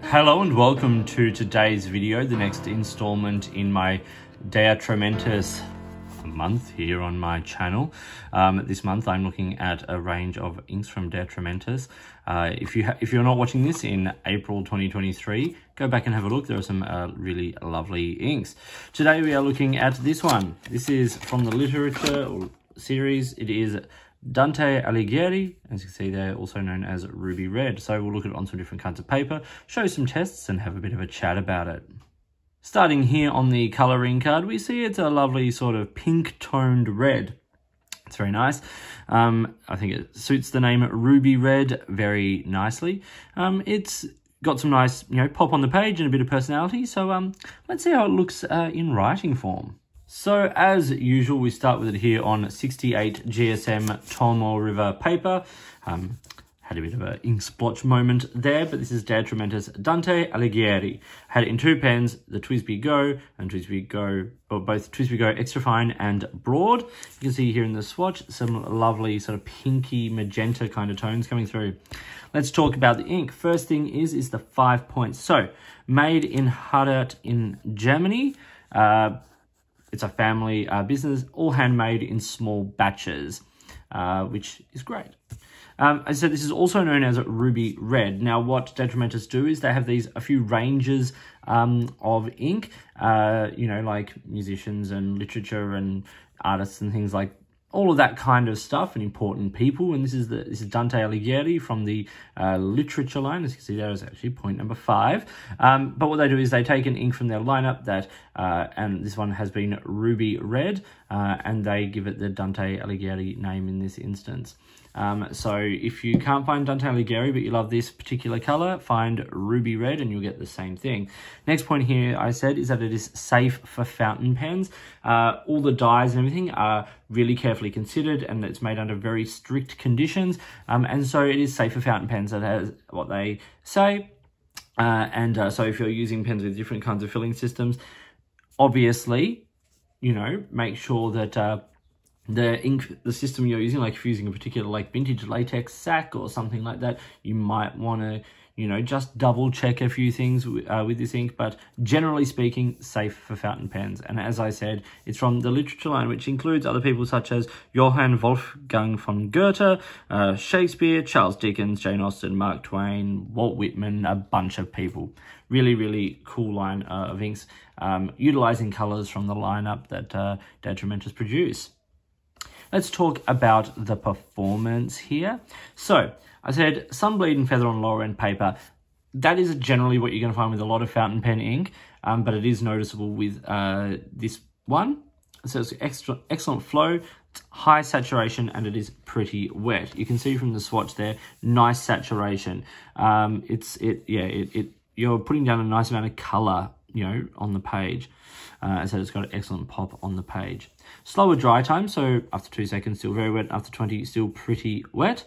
Hello and welcome to today's video, the next installment in my Atramentis month here on my channel. This month I'm looking at a range of inks from Atramentis. If you're not watching this in April 2023, go back and have a look. There are some really lovely inks. Today we are looking at this one. This is from the literature series. It is Dante Alighieri, as you can see there, also known as Ruby Red. So we'll look at it on some different kinds of paper, show some tests and have a bit of a chat about it. Starting here on the colouring card, we see it's a lovely sort of pink toned red. It's very nice. I think it suits the name Ruby Red very nicely. It's got some nice, pop on the page and a bit of personality. So let's see how it looks in writing form. So as usual, we start with it here on 68 GSM Tomo River paper. Had a bit of an ink splotch moment there, but this is Atramentis Dante Alighieri. Had it in two pens, the TWSBI Go and TWSBI Go, or both TWSBI Go Extra Fine and Broad. You can see here in the swatch some lovely sort of pinky magenta kind of tones coming through. Let's talk about the ink. First thing is the 5 points. So made in Haddart in Germany. It's a family business, all handmade in small batches, which is great. As I said, this is also known as Ruby Red. Now, what Atramentis do is they have a few ranges of ink, like musicians and literature and artists and things like all of that kind of stuff and important people. And this is Dante Alighieri from the literature line. As you can see, there is actually point number 5. But what they do is they take an ink from their lineup and this one has been Ruby Red, and they give it the Dante Alighieri name in this instance. So if you can't find Dante Alighieri, but you love this particular color, find Ruby Red and you'll get the same thing. Next point here I said is that it is safe for fountain pens. All the dyes and everything are really carefully considered, and it's made under very strict conditions. And so it is safe for fountain pens. That has what they say. So if you're using pens with different kinds of filling systems, obviously, make sure that the system you're using, like if you're using a particular vintage latex sack or something like that, you might want to, just double check a few things with this ink, but generally speaking, safe for fountain pens. And as I said, it's from the literature line, which includes other people such as Johann Wolfgang von Goethe, Shakespeare, Charles Dickens, Jane Austen, Mark Twain, Walt Whitman, a bunch of people. Really, really cool line of inks, utilizing colors from the lineup that Atramentis produce. Let's talk about the performance here. So I said some bleed and feather on lower end paper. That is generally what you're going to find with a lot of fountain pen ink, but it is noticeable with this one. So it's excellent flow, it's high saturation, and it is pretty wet. You can see from the swatch there, nice saturation. You're putting down a nice amount of color, on the page. I said it's got an excellent pop on the page. Slower dry time, so after 2 seconds, still very wet. After 20, still pretty wet.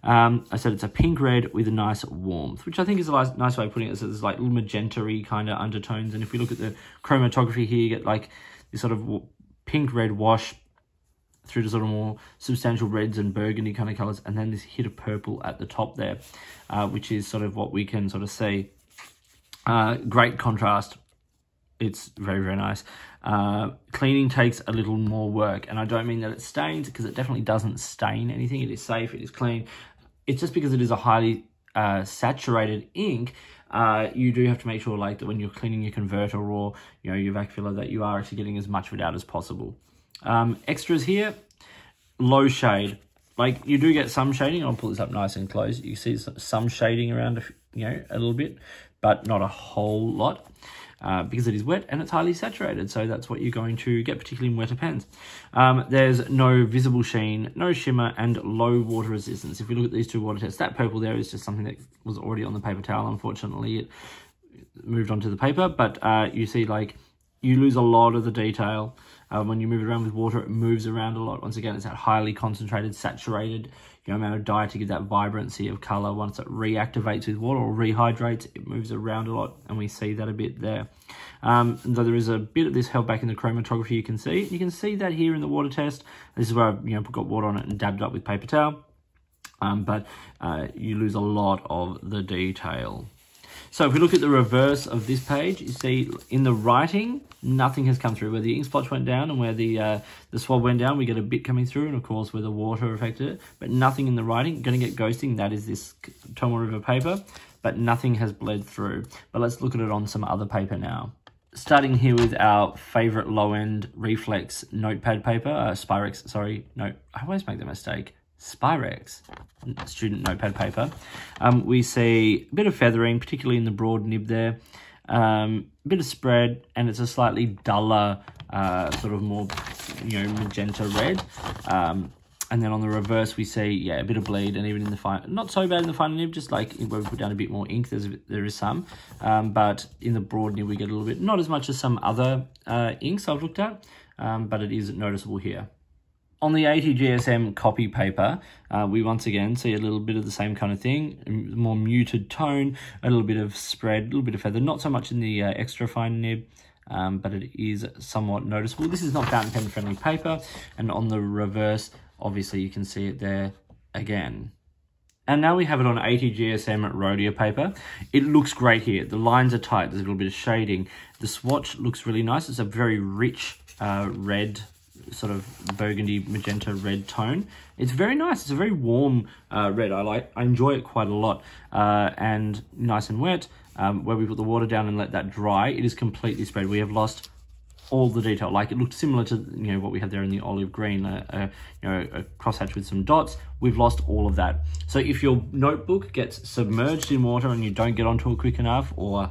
I said it's a pink red with a nice warmth, which I think is a nice way of putting it. So there's like little magenta-y kind of undertones. And if we look at the chromatography here, you get like this sort of pink red wash through to sort of more substantial reds and burgundy kind of colors. And then this hit of purple at the top there, which is sort of what we can sort of see. Great contrast. It's very, very nice. Cleaning takes a little more work, and I don't mean that it stains, because it definitely doesn't stain anything. It is safe, it is clean. It's just because it is a highly saturated ink, you do have to make sure that when you're cleaning your converter or your vac filler, that you are actually getting as much of it out as possible. Extras here, low shade. You do get some shading. I'll pull this up nice and close. You see some shading around, a little bit, but not a whole lot. Because it is wet and it's highly saturated. So that's what you're going to get, particularly in wetter pens. There's no visible sheen, no shimmer, and low water resistance. If we look at these two water tests, that purple there is just something that was already on the paper towel. Unfortunately, it moved onto the paper, but you see you lose a lot of the detail. When you move it around with water, it moves around a lot. Once again, it's that highly concentrated, saturated amount of dye to give that vibrancy of color. Once it reactivates with water or rehydrates, it moves around a lot, and we see that a bit there. Though there is a bit of this held back in the chromatography, you can see that here in the water test. This is where I've got water on it and dabbed up with paper towel. But you lose a lot of the detail. So if we look at the reverse of this page, you see in the writing, nothing has come through. Where the ink splotch went down and where the swab went down, we get a bit coming through, and of course where the water affected it, but nothing in the writing. Going to get ghosting, that is this Tomoe River paper, but nothing has bled through. But let's look at it on some other paper now. Starting here with our favorite low-end reflex notepad paper, Spyrex, sorry, no, I always make the mistake. Spyrex student notepad paper. We see a bit of feathering, particularly in the broad nib there, a bit of spread, and it's a slightly duller, sort of more, magenta red. And then on the reverse, we see, yeah, a bit of bleed, and even in the fine, not so bad in the fine nib, just like where we put down a bit more ink, there is some. But in the broad nib, we get a little bit, not as much as some other inks I've looked at, but it is noticeable here. On the 80 GSM copy paper, we once again see a little bit of the same kind of thing, more muted tone, a little bit of spread, a little bit of feather, not so much in the extra fine nib, but it is somewhat noticeable. This is not fountain pen friendly paper, and on the reverse, obviously you can see it there again. And now we have it on 80 GSM Rhodia paper. It looks great here. The lines are tight, there's a little bit of shading. The swatch looks really nice. It's a very rich red, sort of burgundy magenta red tone. It's very nice. It's a very warm red. I enjoy it quite a lot, and nice and wet. Where we put the water down and let that dry, it is completely spread. We have lost all the detail. Like, it looked similar to what we had there in the olive green, a crosshatch with some dots. We've lost all of that. So if your notebook gets submerged in water and you don't get onto it quick enough, or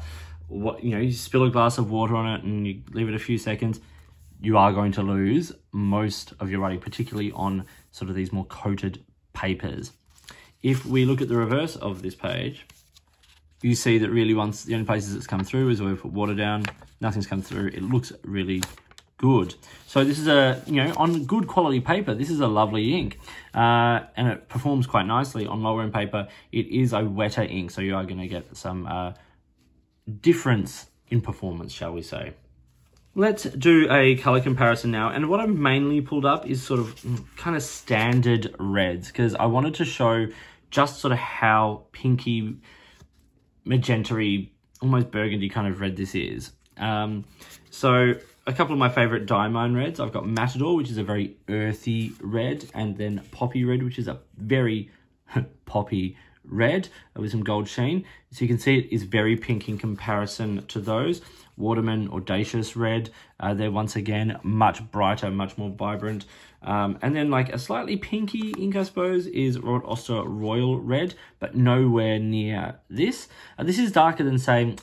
you spill a glass of water on it and you leave it a few seconds, you are going to lose most of your writing, particularly on sort of these more coated papers. If we look at the reverse of this page, you see that really the only places it's come through is where we put water down, nothing's come through. It looks really good. So this is on good quality paper, this is a lovely ink. And it performs quite nicely. On lower end paper, it is a wetter ink, so you are gonna get some difference in performance, shall we say. Let's do a color comparison now, and what I've mainly pulled up is sort of kind of standard reds, because I wanted to show just sort of how pinky, magenta-y, almost burgundy kind of red this is. So a couple of my favorite diamine reds, I've got Matador, which is a very earthy red, and then Poppy Red, which is a very poppy red with some gold sheen. So you can see it is very pink in comparison to those. Waterman Audacious Red, they're once again much brighter, much more vibrant. And then like a slightly pinky ink, I suppose, is Robert Oster Royal Red, but nowhere near this. This is darker than, say, it's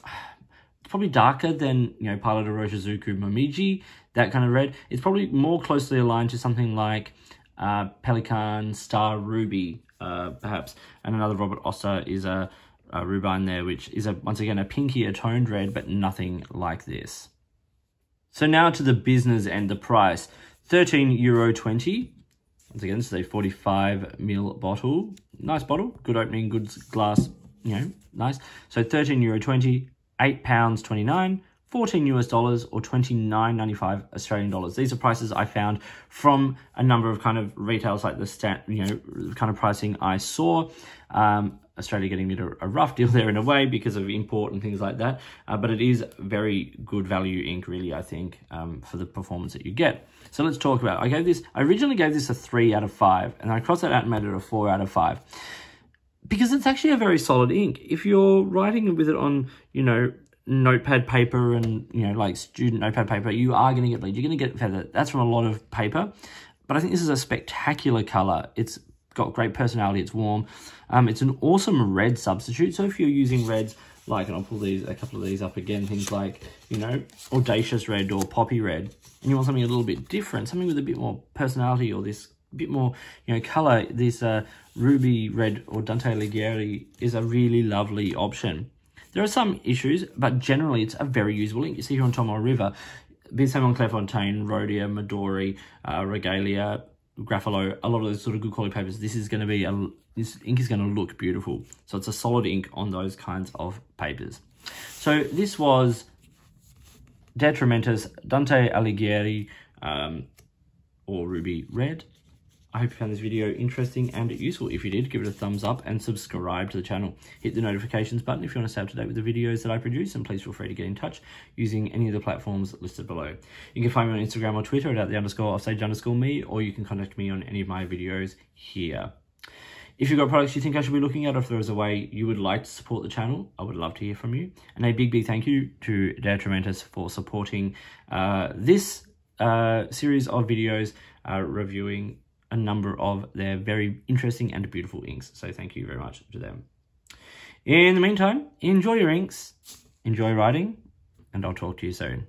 probably darker than, Pilot de Rochizuku Momiji, that kind of red. It's probably more closely aligned to something like Pelican Star Ruby, perhaps. And another Robert Oster is a Rubine there, which is once again a pinkier toned red, but nothing like this. So now to the business and the price. €13.20. Once again, this is a 45ml bottle. Nice bottle, good opening, good glass, nice. So €13.20, £8.29, $14 or $29.95 Australian dollars. These are prices I found from a number of kind of retailers, like the kind of pricing I saw. Australia getting a rough deal there in a way because of import and things like that. But it is very good value ink, really, I think, for the performance that you get. So let's talk about it. I originally gave this a 3 out of 5, and I crossed that out and made it a 4 out of 5. Because it's actually a very solid ink. If you're writing with it on, notepad paper and, like student notepad paper, you are going to get bleed. You're going to get feather. That's from a lot of paper. But I think this is a spectacular color. It's got great personality. It's warm. It's an awesome red substitute. So if you're using reds, like, and I'll pull a couple of these up again, things like, Audacious Red or Poppy Red, and you want something a little bit different, something with a bit more personality, or this bit more, color, this Ruby Red or Dante Alighieri is a really lovely option. There are some issues, but generally it's a very usable ink. You see here on Tomoe River, Saint Clairefontaine, Rhodia, Midori, Regalia, Grapholo, a lot of those sort of good quality papers. This ink is going to look beautiful. So it's a solid ink on those kinds of papers. So this was Atramentis Dante Alighieri, or Ruby Red. I hope you found this video interesting and useful. If you did, give it a thumbs up and subscribe to the channel. Hit the notifications button if you want to stay up to date with the videos that I produce, and please feel free to get in touch using any of the platforms listed below. You can find me on Instagram or Twitter at @_offstage_me, or you can contact me on any of my videos here. If you've got products you think I should be looking at, or if there is a way you would like to support the channel, I would love to hear from you. And a big thank you to Atramentis for supporting this series of videos reviewing a number of their very interesting and beautiful inks. So thank you very much to them. In the meantime, enjoy your inks, enjoy writing, and I'll talk to you soon.